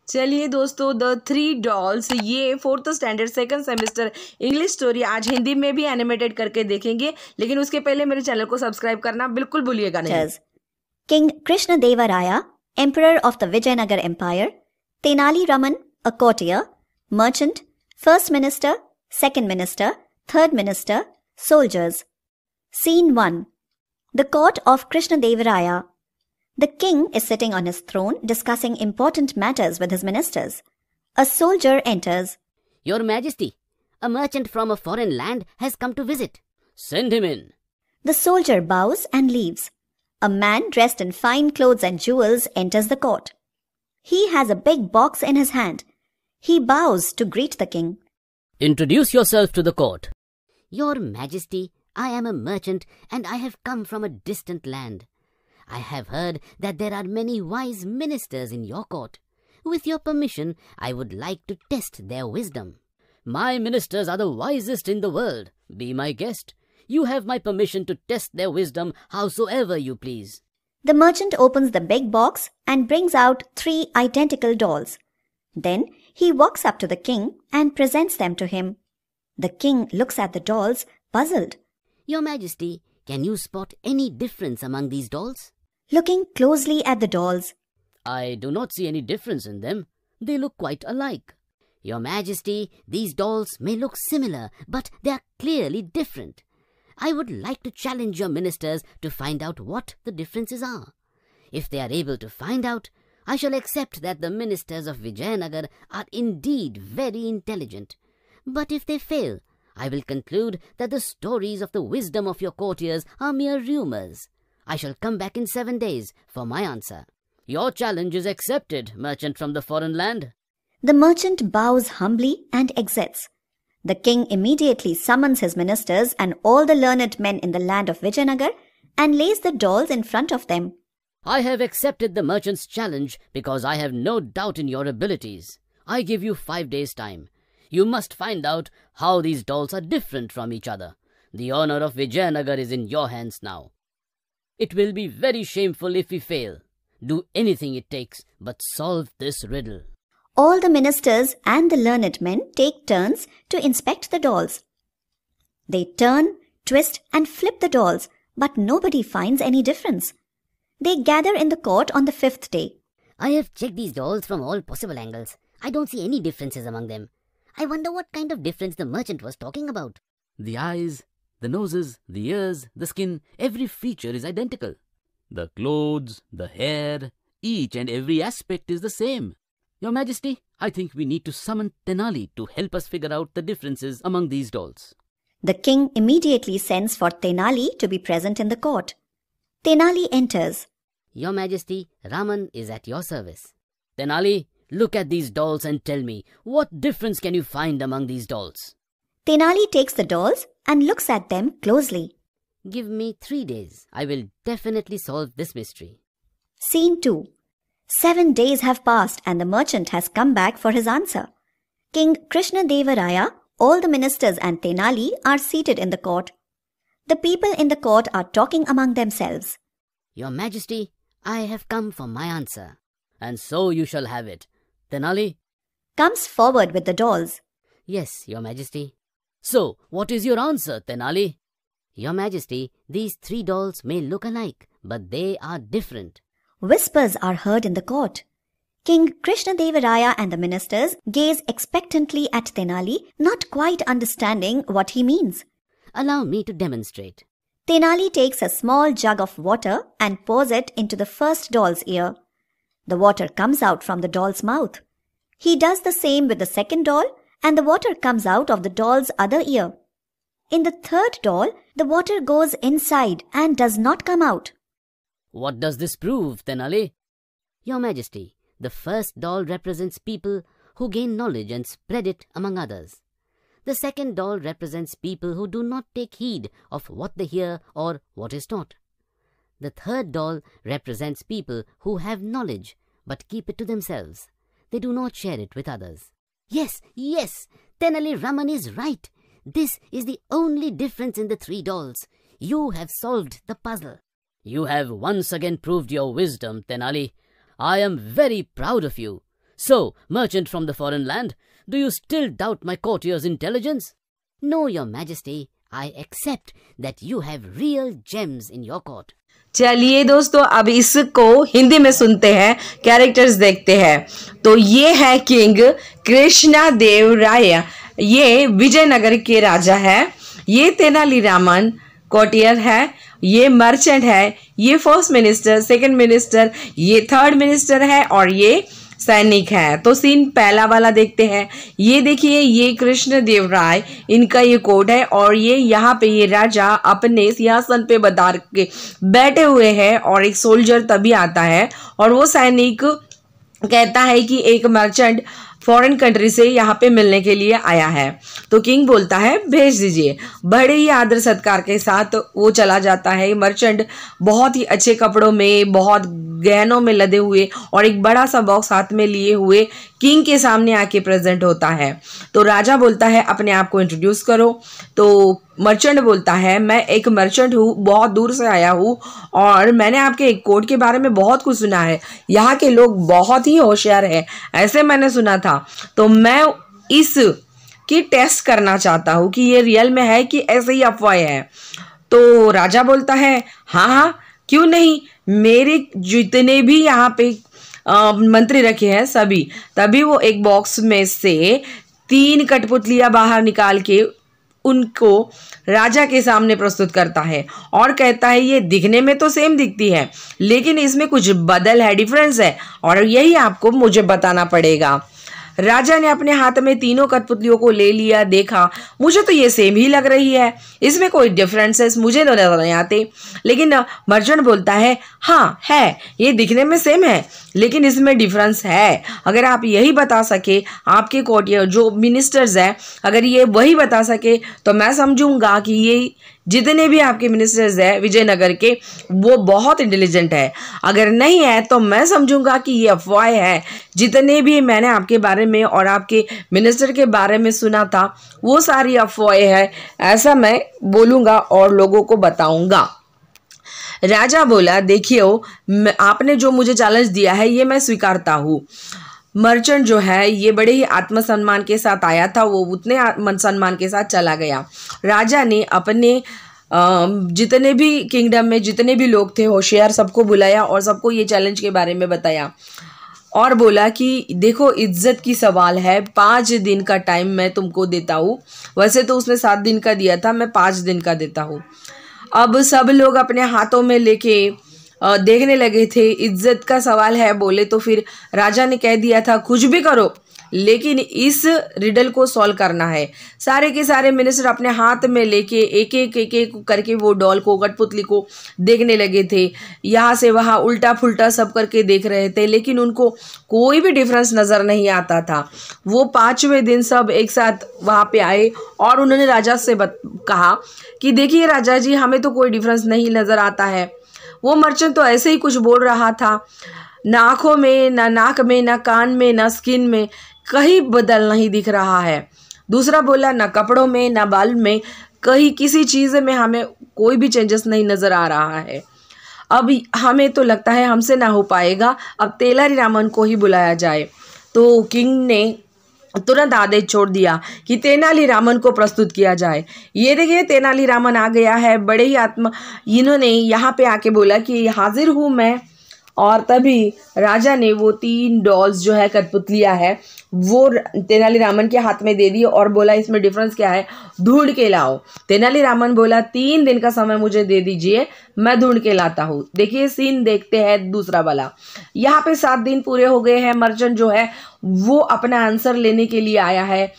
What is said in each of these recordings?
चलिए दोस्तों, the three dolls ये 4th standard 2nd semester English story आज हिंदी में भी एनिमेटेड करके देखेंगे, लेकिन उसके पहले मेरे चैनल को सब्सक्राइब करना बिल्कुल भूलिएगा नहीं। King Krishnadevaraya, Emperor of the Vijayanagar Empire, Tenali Raman, a courtier, merchant, First Minister, Second Minister, Third Minister, soldiers. Scene 1. The court of Krishnadevaraya. The king is sitting on his throne discussing important matters with his ministers. A soldier enters. Your Majesty, a merchant from a foreign land has come to visit. Send him in. The soldier bows and leaves. A man dressed in fine clothes and jewels enters the court. He has a big box in his hand. He bows to greet the king. Introduce yourself to the court. Your Majesty, I am a merchant and I have come from a distant land. I have heard that there are many wise ministers in your court. With your permission, I would like to test their wisdom. My ministers are the wisest in the world. Be my guest. You have my permission to test their wisdom howsoever you please. The merchant opens the big box and brings out 3 identical dolls. Then he walks up to the king and presents them to him. The king looks at the dolls, puzzled. Your Majesty, can you spot any difference among these dolls? Looking closely at the dolls. I do not see any difference in them. They look quite alike. Your Majesty, these dolls may look similar, but they are clearly different. I would like to challenge your ministers to find out what the differences are. If they are able to find out, I shall accept that the ministers of Vijayanagar are indeed very intelligent. But if they fail, I will conclude that the stories of the wisdom of your courtiers are mere rumors. I shall come back in 7 days for my answer. Your challenge is accepted, merchant from the foreign land. The merchant bows humbly and exits. The king immediately summons his ministers and all the learned men in the land of Vijayanagar and lays the dolls in front of them. I have accepted the merchant's challenge because I have no doubt in your abilities. I give you 5 days' time. You must find out how these dolls are different from each other. The honor of Vijayanagar is in your hands now. It will be very shameful if we fail. Do anything it takes, but solve this riddle. All the ministers and the learned men take turns to inspect the dolls. They turn, twist and flip the dolls, but nobody finds any difference. They gather in the court on the 5th day. I have checked these dolls from all possible angles. I don't see any differences among them. I wonder what kind of difference the merchant was talking about. The eyes, the noses, the ears, the skin, every feature is identical. The clothes, the hair, each and every aspect is the same. Your Majesty, I think we need to summon Tenali to help us figure out the differences among these dolls. The king immediately sends for Tenali to be present in the court. Tenali enters. Your Majesty, Raman is at your service. Tenali, look at these dolls and tell me, what difference can you find among these dolls? Tenali takes the dolls and looks at them closely. Give me 3 days. I will definitely solve this mystery. Scene 2. 7 days have passed and the merchant has come back for his answer. King Krishnadevaraya, all the ministers and Tenali are seated in the court. The people in the court are talking among themselves. Your Majesty, I have come for my answer. And so you shall have it. Tenali comes forward with the dolls. Yes, Your Majesty. So, what is your answer, Tenali? Your Majesty, these 3 dolls may look alike, but they are different. Whispers are heard in the court. King Krishnadevaraya and the ministers gaze expectantly at Tenali, not quite understanding what he means. Allow me to demonstrate. Tenali takes a small jug of water and pours it into the first doll's ear. The water comes out from the doll's mouth. He does the same with the second doll, and the water comes out of the doll's other ear. In the third doll, the water goes inside and does not come out. What does this prove, Tenali? Your Majesty, the first doll represents people who gain knowledge and spread it among others. The second doll represents people who do not take heed of what they hear or what is taught. The third doll represents people who have knowledge but keep it to themselves. They do not share it with others. Yes, Tenali Raman is right. This is the only difference in the 3 dolls. You have solved the puzzle. You have once again proved your wisdom, Tenali. I am very proud of you. So, merchant from the foreign land, do you still doubt my courtier's intelligence? No, Your Majesty. I accept that you have real gems in your court. चलिए दोस्तों, अब इसको हिंदी में सुनते हैं, characters देखते हैं। तो ये है किंग कृष्णा देव राय, ये विजयनगर के राजा है। ये तेनालीरामन कोर्टियर है, ये मर्चेंट है, ये फर्स्ट मिनिस्टर, सेकंड मिनिस्टर, ये थर्ड मिनिस्टर है और ये सैनिक है। तो सीन पहला वाला देखते हैं। ये देखिए, ये कृष्ण देव राय, इनका ये कोट है और ये यहाँ पे ये राजा अपने सिंहासन पे बदार के बैठे हुए हैं और एक सोल्जर तभी आता है और वो सैनिक कहता है कि एक मर्चेंट फॉरेन कंट्री से यहाँ पे मिलने के लिए आया है। तो किंग बोलता है भेज दीजिए। बड़े ही आदर सत्कार के साथ वो चला जाता है। मर्चेंट बहुत ही अच्छे कपड़ों में, बहुत गहनों में लदे हुए और एक बड़ा सा बॉक्स हाथ में लिए हुए किंग के सामने आके प्रेजेंट होता है। तो राजा बोलता है अपने आप को इंट्रोड्यूस करो। तो मर्चेंट बोलता है मैं एक मर्चेंट हूँ, बहुत दूर से आया हूँ और मैंने आपके एक कोट के बारे में बहुत कुछ सुना है। यहाँ के लोग बहुत ही होशियार हैं, ऐसे मैंने सुना था। तो मैं इस की टेस्ट करना चाहता हूँ कि ये रियल में है कि ऐसे ही अफवाह है। तो राजा बोलता है हाँ हाँ क्यों नहीं, मेरे जितने भी यहाँ पे मंत्री रखे हैं सभी। तभी वो एक बॉक्स में से 3 कठपुतलियां बाहर निकाल के उनको राजा के सामने प्रस्तुत करता है और कहता है ये दिखने में तो सेम दिखती है लेकिन इसमें कुछ बदल है, डिफरेंस है और यही आपको मुझे बताना पड़ेगा। राजा ने अपने हाथ में तीनों कठपुतलियों को ले लिया, देखा मुझे तो ये सेम ही लग रही है, इसमें कोई डिफरेंसेस मुझे नजर नहीं आते। लेकिन मर्चेंट बोलता है हाँ है, ये दिखने में सेम है लेकिन इसमें डिफरेंस है। अगर आप यही बता सके, आपके कोर्टियर जो मिनिस्टर्स हैं अगर ये वही बता सके तो मैं समझूंगा कि ये जितने भी आपके मिनिस्टर्स हैं विजयनगर के वो बहुत इंटेलिजेंट है। अगर नहीं है तो मैं समझूंगा कि ये अफवाह है। जितने भी मैंने आपके बारे में और आपके मिनिस्टर के बारे में सुना था वो सारी अफवाहें है, ऐसा मैं बोलूँगा और लोगों को बताऊँगा। राजा बोला देखिए आपने जो मुझे चैलेंज दिया है ये मैं स्वीकारता हूँ। मर्चेंट जो है ये बड़े ही आत्मसम्मान के साथ आया था, वो उतने सम्मान के साथ चला गया। राजा ने अपने जितने भी किंगडम में जितने भी लोग थे होशियार सबको बुलाया और सबको ये चैलेंज के बारे में बताया और बोला कि देखो इज्जत की सवाल है, 5 दिन का टाइम मैं तुमको देता हूँ। वैसे तो उसने 7 दिन का दिया था, मैं 5 दिन का देता हूँ। अब सब लोग अपने हाथों में लेके देखने लगे थे। इज्जत का सवाल है बोले तो फिर राजा ने कह दिया था कुछ भी करो लेकिन इस रिडल को सॉल्व करना है। सारे के सारे मिनिस्टर अपने हाथ में लेके एक एक करके वो डॉल को, कठपुतली को देखने लगे थे। यहाँ से वहाँ उल्टा फुल्टा सब करके देख रहे थे लेकिन उनको कोई भी डिफरेंस नज़र नहीं आता था। वो 5वें दिन सब एक साथ वहाँ पे आए और उन्होंने राजा से कहा कि देखिए राजा जी हमें तो कोई डिफरेंस नहीं नज़र आता है। वो मर्चेंट तो ऐसे ही कुछ बोल रहा था, ना आँखों में, ना नाक में, ना कान में, ना स्किन में कहीं बदल नहीं दिख रहा है। दूसरा बोला ना कपड़ों में, ना बाल में, कहीं किसी चीज़ में हमें कोई भी चेंजेस नहीं नज़र आ रहा है। अब हमें तो लगता है हमसे ना हो पाएगा, अब तेनालीरामन को ही बुलाया जाए। तो किंग ने तुरंत आदेश छोड़ दिया कि तेनालीरामन को प्रस्तुत किया जाए। ये देखिए तेनालीरामन आ गया है, बड़े ही इन्होंने यहाँ पे आके बोला कि हाजिर हूँ मैं। और तभी राजा ने वो 3 डॉल्स जो है कठपुतलियाँ है वो तेनालीरामन के हाथ में दे दी और बोला इसमें डिफरेंस क्या है, ढूंढ के लाओ। तेनालीरामन बोला 3 दिन का समय मुझे दे दीजिए, मैं ढूंढ के लाता हूँ। देखिए सीन देखते हैं दूसरा वाला। यहाँ पे 7 दिन पूरे हो गए हैं। मर्चेंट जो है वो अपना आंसर लेने के लिए आया है।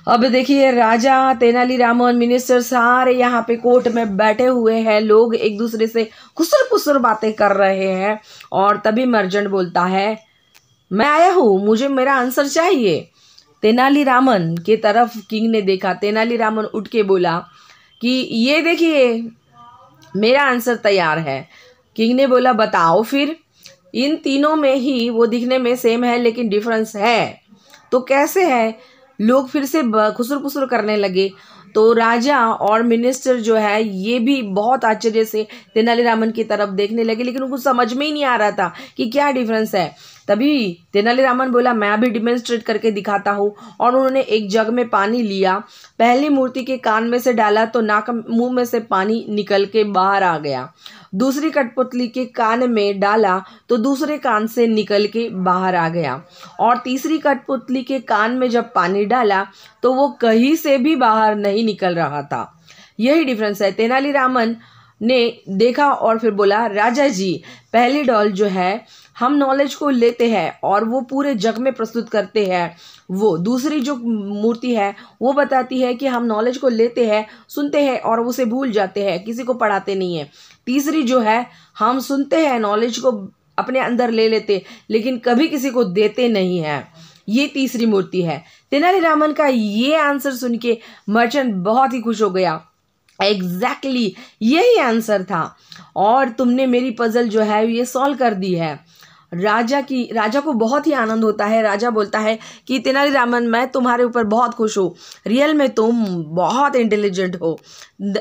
अब देखिए राजा, तेनालीरामन, मिनिस्टर सारे यहाँ पे कोर्ट में बैठे हुए हैं। लोग एक दूसरे से खुसर पुसर बातें कर रहे हैं और तभी मर्चेंट बोलता है मैं आया हूँ, मुझे मेरा आंसर चाहिए। तेनालीरामन के तरफ किंग ने देखा। तेनालीरामन उठ के बोला कि ये देखिए मेरा आंसर तैयार है। किंग ने बोला बताओ फिर। इन तीनों में ही वो दिखने में सेम है लेकिन डिफरेंस है, तो कैसे है? लोग फिर से खुसर पुसर करने लगे। तो राजा और मिनिस्टर जो है ये भी बहुत आश्चर्य से तेनालीरामन की तरफ देखने लगे लेकिन उनको समझ में ही नहीं आ रहा था कि क्या डिफरेंस है। तभी तेनालीरामन बोला मैं अभी डिमॉन्स्ट्रेट करके दिखाता हूँ, और उन्होंने एक जग में पानी लिया, पहली मूर्ति के कान में से डाला तो नाक मुंह में से पानी निकल के बाहर आ गया, दूसरी कठपुतली के कान में डाला तो दूसरे कान से निकल के बाहर आ गया, और तीसरी कठपुतली के कान में जब पानी डाला तो वो कहीं से भी बाहर नहीं निकल रहा था। यही डिफरेंस है। तेनालीरामन ने देखा और फिर बोला राजा जी, पहली डॉल जो है हम नॉलेज को लेते हैं और वो पूरे जग में प्रस्तुत करते हैं, वो दूसरी जो मूर्ति है वो बताती है कि हम नॉलेज को लेते हैं, सुनते हैं और उसे भूल जाते हैं, किसी को पढ़ाते नहीं है। तीसरी जो है हम सुनते हैं, नॉलेज को अपने अंदर ले लेते लेकिन कभी किसी को देते नहीं है, ये तीसरी मूर्ति है। तेनालीरामन का ये आंसर सुन के मर्चेंट बहुत ही खुश हो गया। एग्जैक्टली यही आंसर था और तुमने मेरी पजल जो है ये सॉल्व कर दी है। राजा को बहुत ही आनंद होता है। राजा बोलता है कि तेनालीरामन मैं तुम्हारे ऊपर बहुत खुश हूँ, रियल में तुम बहुत इंटेलिजेंट हो।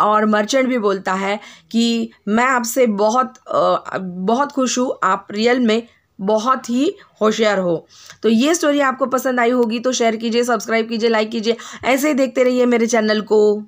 और मर्चेंट भी बोलता है कि मैं आपसे बहुत खुश हूँ, आप रियल में बहुत ही होशियार हो। तो ये स्टोरी आपको पसंद आई होगी तो शेयर कीजिए, सब्सक्राइब कीजिए, लाइक कीजिए, ऐसे ही देखते रहिए मेरे चैनल को।